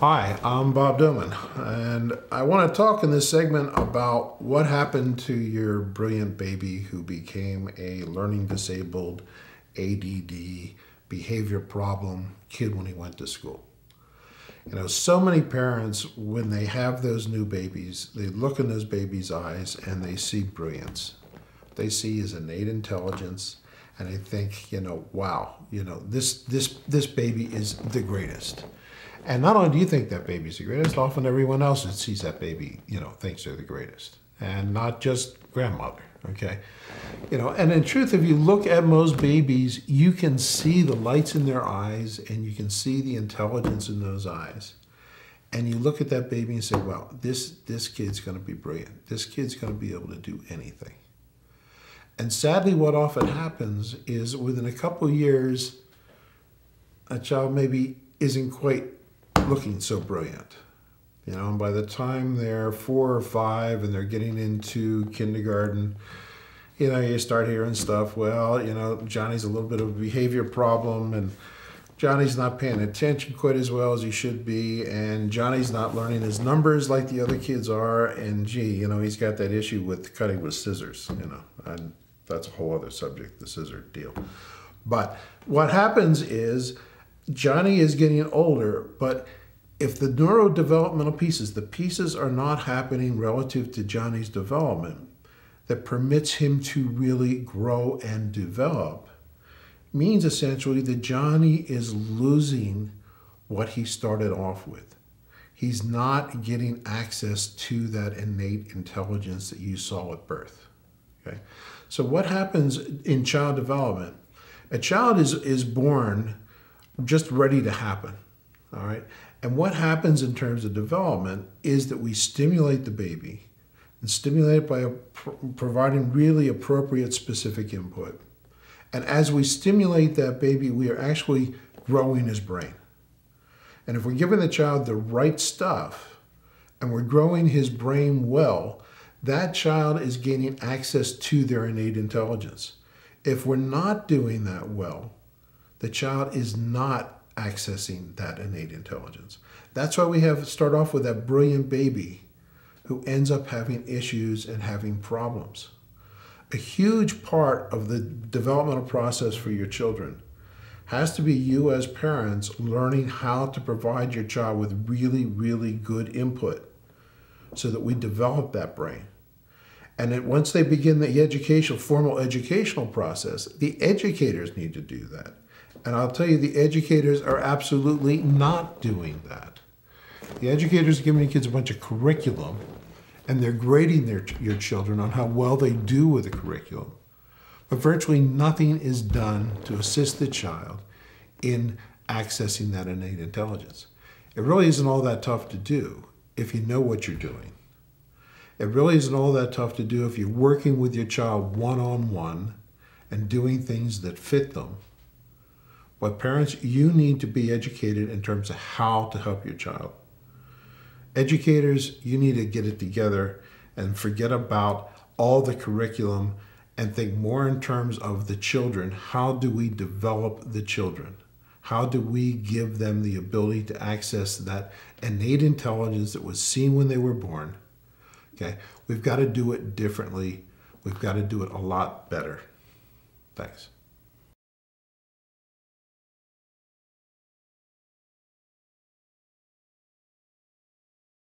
Hi, I'm Bob Doman, and I want to talk in this segment about what happened to your brilliant baby who became a learning disabled, ADD, behavior problem kid when he went to school. You know, so many parents, when they have those new babies, they look in those babies' eyes and they see brilliance. They see his innate intelligence, and they think, wow, this baby is the greatest. And not only do you think that baby's the greatest, often everyone else that sees that baby, thinks they're the greatest. And not just grandmother, okay? And in truth, if you look at most babies, you can see the lights in their eyes and you can see the intelligence in those eyes. And you look at that baby and say, wow, this kid's gonna be brilliant. This kid's gonna be able to do anything. And sadly, what often happens is within a couple of years, a child maybe isn't quite looking so brilliant. And by the time they're 4 or 5 and they're getting into kindergarten, you start hearing stuff, well, Johnny's a little bit of a behavior problem, and Johnny's not paying attention quite as well as he should be, and Johnny's not learning his numbers like the other kids are, and gee, he's got that issue with cutting with scissors, and that's a whole other subject, the scissor deal. But what happens is Johnny is getting older, but if the neurodevelopmental pieces, the pieces are not happening relative to Johnny's development that permits him to really grow and develop, means essentially that Johnny is losing what he started off with. He's not getting access to that innate intelligence that you saw at birth. Okay? So what happens in child development? A child is born just ready to happen, all right? And what happens in terms of development is that we stimulate the baby and stimulate it by providing really appropriate specific input. And as we stimulate that baby, we are actually growing his brain. And if we're giving the child the right stuff and we're growing his brain well, that child is gaining access to their innate intelligence. If we're not doing that well, the child is not accessing that innate intelligence. That's why we start off with that brilliant baby who ends up having issues and having problems. A huge part of the developmental process for your children has to be you as parents learning how to provide your child with really, really good input so that we develop that brain. And then once they begin the formal educational process, the educators need to do that. And I'll tell you, the educators are absolutely not doing that. The educators are giving the kids a bunch of curriculum, and they're grading your children on how well they do with the curriculum. But virtually nothing is done to assist the child in accessing that innate intelligence. It really isn't all that tough to do if you know what you're doing. It really isn't all that tough to do if you're working with your child one-on-one and doing things that fit them. But parents, you need to be educated in terms of how to help your child. Educators, you need to get it together and forget about all the curriculum and think more in terms of the children. How do we develop the children? How do we give them the ability to access that innate intelligence that was seen when they were born? Okay, we've got to do it differently. We've got to do it a lot better. Thanks.